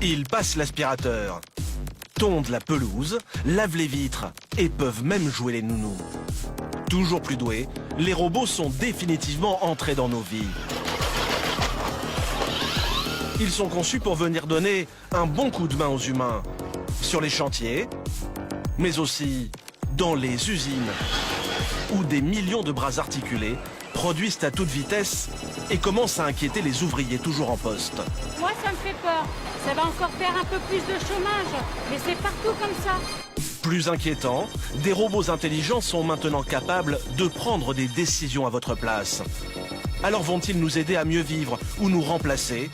Ils passent l'aspirateur, tondent la pelouse, lavent les vitres et peuvent même jouer les nounous. Toujours plus doués, les robots sont définitivement entrés dans nos vies. Ils sont conçus pour venir donner un bon coup de main aux humains, sur les chantiers, mais aussi dans les usines, où des millions de bras articulés produisent à toute vitesse et commencent à inquiéter les ouvriers toujours en poste. Moi, ça me fait peur. Ça va encore faire un peu plus de chômage, mais c'est partout comme ça. Plus inquiétant, des robots intelligents sont maintenant capables de prendre des décisions à votre place. Alors vont-ils nous aider à mieux vivre ou nous remplacer?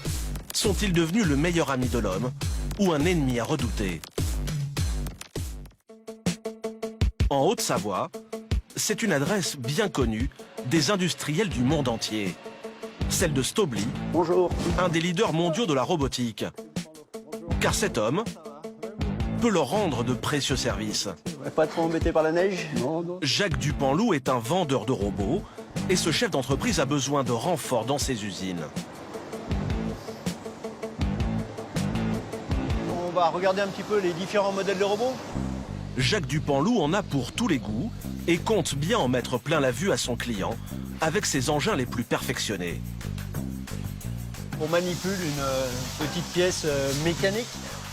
Sont-ils devenus le meilleur ami de l'homme ou un ennemi à redouter? En Haute-Savoie, c'est une adresse bien connue des industriels du monde entier. Celle de Stobli, Bonjour. un des leaders mondiaux de la robotique. Car cet homme peut leur rendre de précieux services. Pas trop embêté par la neige? Non. Jacques Dupanloup est un vendeur de robots et ce chef d'entreprise a besoin de renforts dans ses usines. On va regarder un petit peu les différents modèles de robots. Jacques Dupanloup en a pour tous les goûts et compte bien en mettre plein la vue à son client avec ses engins les plus perfectionnés. On manipule une petite pièce mécanique.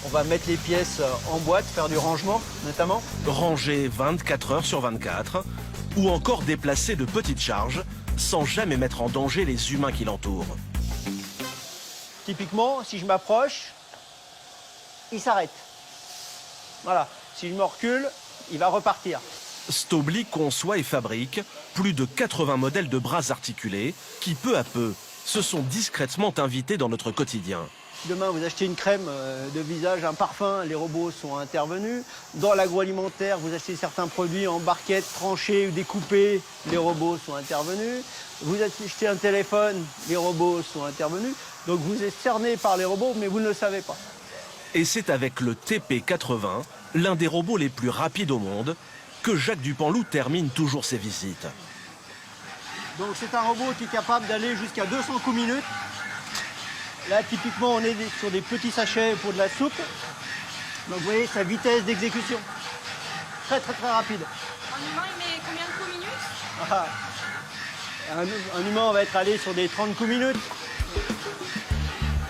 On va mettre les pièces en boîte, faire du rangement notamment. Ranger 24 heures sur 24 ou encore déplacer de petites charges sans jamais mettre en danger les humains qui l'entourent. Typiquement, si je m'approche, il s'arrête. Voilà. Si je me recule, il va repartir. Stobli conçoit et fabrique plus de 80 modèles de bras articulés qui, peu à peu, se sont discrètement invités dans notre quotidien. Demain, vous achetez une crème de visage, un parfum, les robots sont intervenus. Dans l'agroalimentaire, vous achetez certains produits en barquettes, tranchés ou découpés, les robots sont intervenus. Vous achetez un téléphone, les robots sont intervenus. Donc vous êtes cerné par les robots, mais vous ne le savez pas. Et c'est avec le TP80, l'un des robots les plus rapides au monde, que Jacques Dupanloup termine toujours ses visites. Donc c'est un robot qui est capable d'aller jusqu'à 200 coups minutes. Là, typiquement, on est sur des petits sachets pour de la soupe. Donc vous voyez sa vitesse d'exécution. Très rapide. Un humain, il met combien de coups minutes? Un humain va être allé sur des 30 coups minutes.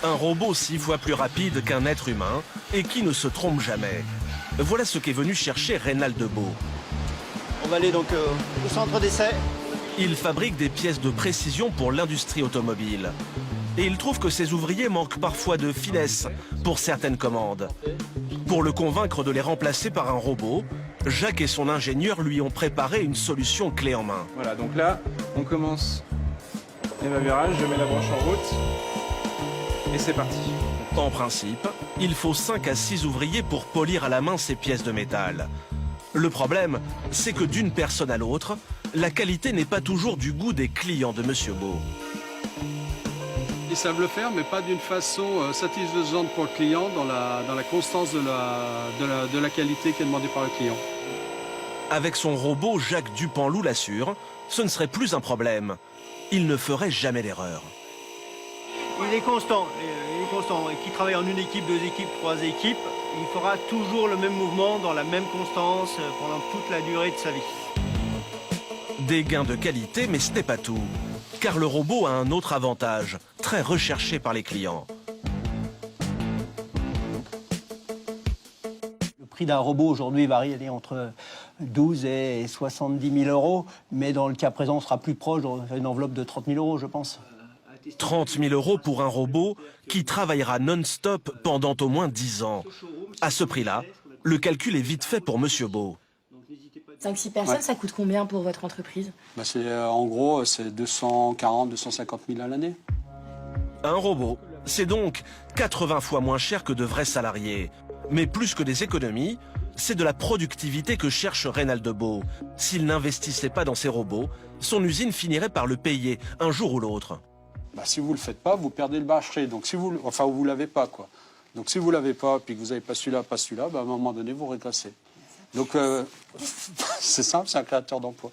Un robot 6 fois plus rapide qu'un être humain et qui ne se trompe jamais. Voilà ce qu'est venu chercher Reynald Beau. On va aller donc au centre d'essai. Il fabrique des pièces de précision pour l'industrie automobile. Et il trouve que ses ouvriers manquent parfois de finesse pour certaines commandes. Pour le convaincre de les remplacer par un robot, Jacques et son ingénieur lui ont préparé une solution clé en main. Voilà, donc là, on commence les virage, je mets la branche en route et c'est parti. En principe, il faut 5 à 6 ouvriers pour polir à la main ces pièces de métal. Le problème, c'est que d'une personne à l'autre, la qualité n'est pas toujours du goût des clients de Monsieur Beau. Ils savent le faire, mais pas d'une façon satisfaisante pour le client, dans la constance de la qualité qui est demandée par le client. Avec son robot, Jacques Dupanloup l'assure, ce ne serait plus un problème. Il ne ferait jamais d'erreur. Il est constant. Qui travaille en une équipe, 2 équipes, 3 équipes, il fera toujours le même mouvement dans la même constance pendant toute la durée de sa vie. Des gains de qualité, mais ce n'est pas tout. Car le robot a un autre avantage, très recherché par les clients. Le prix d'un robot aujourd'hui varie entre 12 et 70 000 euros, mais dans le cas présent, on sera plus proche d'une enveloppe de 30 000 euros, je pense. 30 000 euros pour un robot qui travaillera non-stop pendant au moins 10 ans. À ce prix-là, le calcul est vite fait pour Monsieur Beau. 5-6 personnes, Ouais. ça coûte combien pour votre entreprise? En gros, c'est 240 250 000 à l'année. Un robot, c'est donc 80 fois moins cher que de vrais salariés. Mais plus que des économies, c'est de la productivité que cherche Reynald Beau. S'il n'investissait pas dans ses robots, son usine finirait par le payer un jour ou l'autre. Si vous ne le faites pas, vous perdez le marché. Donc, vous l'avez pas, quoi. Donc si vous ne l'avez pas, puis que vous n'avez pas celui-là, à un moment donné, vous régressez. Donc c'est simple, c'est un créateur d'emplois.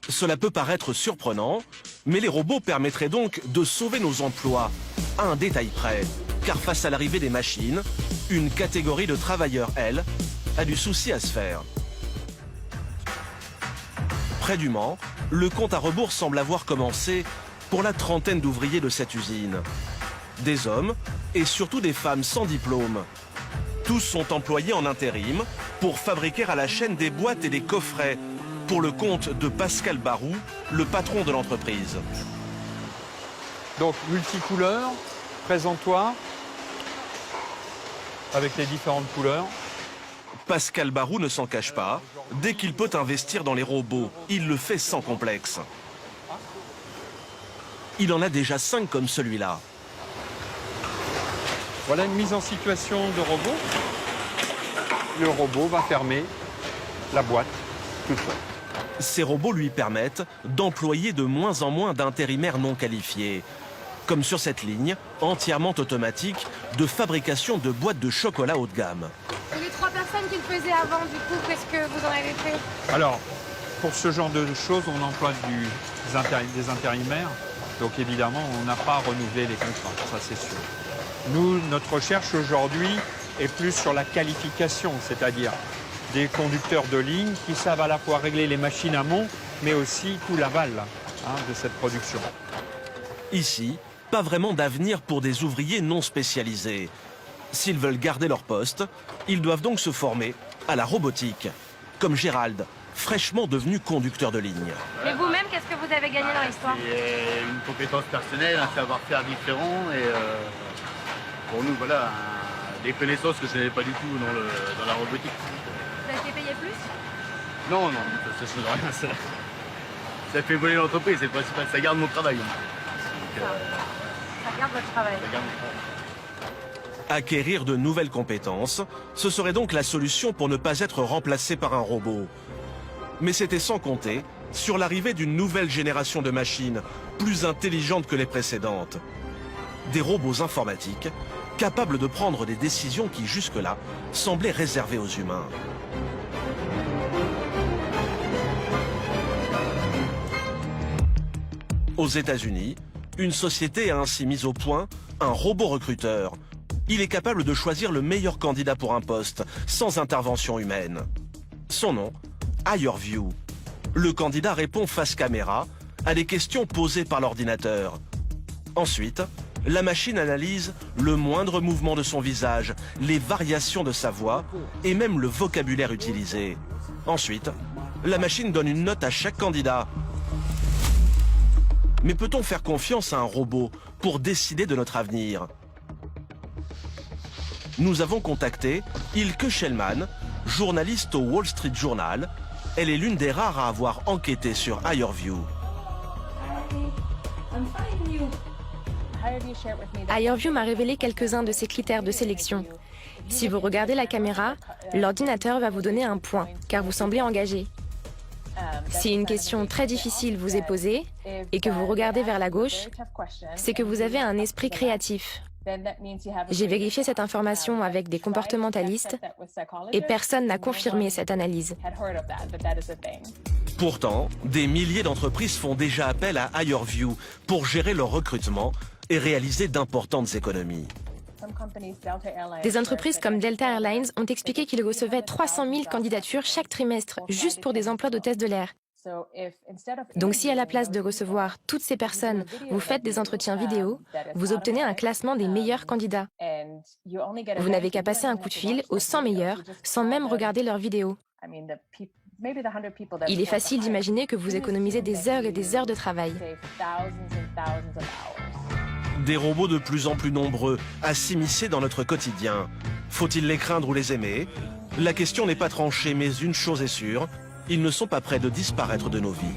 Cela peut paraître surprenant, mais les robots permettraient donc de sauver nos emplois, à un détail près. car face à l'arrivée des machines, une catégorie de travailleurs, elle, a du souci à se faire. Près du Mans, le compte à rebours semble avoir commencé pour la trentaine d'ouvriers de cette usine. Des hommes et surtout des femmes sans diplôme. Tous sont employés en intérim pour fabriquer à la chaîne des boîtes et des coffrets pour le compte de Pascal Barou, le patron de l'entreprise. Donc multicouleur, présente-toi avec les différentes couleurs. Pascal Barou ne s'en cache pas. Dès qu'il peut investir dans les robots, il le fait sans complexe. Il en a déjà 5 comme celui-là. Voilà une mise en situation de robot. Le robot va fermer la boîte tout seul. Ces robots lui permettent d'employer de moins en moins d'intérimaires non qualifiés. Comme sur cette ligne, entièrement automatique, de fabrication de boîtes de chocolat haut de gamme. Et les 3 personnes qui le faisaient avant, du coup, qu'est-ce que vous en avez fait? Alors, pour ce genre de choses, on emploie des intérimaires. Donc évidemment, on n'a pas renouvelé les contrats, ça c'est sûr. Nous, notre recherche aujourd'hui est plus sur la qualification, c'est-à-dire des conducteurs de ligne qui savent à la fois régler les machines amont, mais aussi tout l'aval de cette production. Ici, pas vraiment d'avenir pour des ouvriers non spécialisés. S'ils veulent garder leur poste, ils doivent donc se former à la robotique, comme Gérald, fraîchement devenu conducteur de ligne. Et vous-même, qu'est-ce que vous avez gagné dans l'histoire? C'est une compétence personnelle, un savoir-faire différent et pour nous, voilà, des connaissances que je n'avais pas du tout dans la robotique. Vous avez été payé plus? Non, ça change rien. Ça fait voler l'entreprise, c'est le principal, ça garde mon travail. Donc, ça garde votre travail. ça garde mon travail. Acquérir de nouvelles compétences, ce serait donc la solution pour ne pas être remplacé par un robot. Mais c'était sans compter sur l'arrivée d'une nouvelle génération de machines, plus intelligentes que les précédentes. Des robots informatiques, capables de prendre des décisions qui jusque-là semblaient réservées aux humains. Aux États-Unis, une société a ainsi mis au point un robot recruteur. Il est capable de choisir le meilleur candidat pour un poste, sans intervention humaine. Son nom, HireVue. Le candidat répond face caméra à des questions posées par l'ordinateur. Ensuite, la machine analyse le moindre mouvement de son visage, les variations de sa voix et même le vocabulaire utilisé. Ensuite, la machine donne une note à chaque candidat. Mais peut-on faire confiance à un robot pour décider de notre avenir? Nous avons contacté Ilke Shellman, journaliste au Wall Street Journal. Elle est l'une des rares à avoir enquêté sur HireVue. HireVue m'a révélé quelques-uns de ses critères de sélection. Si vous regardez la caméra, l'ordinateur va vous donner un point, car vous semblez engagé. Si une question très difficile vous est posée et que vous regardez vers la gauche, c'est que vous avez un esprit créatif. J'ai vérifié cette information avec des comportementalistes et personne n'a confirmé cette analyse. Pourtant, des milliers d'entreprises font déjà appel à HireVue pour gérer leur recrutement et réaliser d'importantes économies. Des entreprises comme Delta Airlines ont expliqué qu'ils recevaient 300 000 candidatures chaque trimestre juste pour des emplois d'hôtesse de l'air. Donc si à la place de recevoir toutes ces personnes, vous faites des entretiens vidéo, vous obtenez un classement des meilleurs candidats. Vous n'avez qu'à passer un coup de fil aux 100 meilleurs sans même regarder leurs vidéos. Il est facile d'imaginer que vous économisez des heures et des heures de travail. Des robots de plus en plus nombreux à s'immiscer dans notre quotidien. Faut-il les craindre ou les aimer? La question n'est pas tranchée, mais une chose est sûre, ils ne sont pas près de disparaître de nos vies.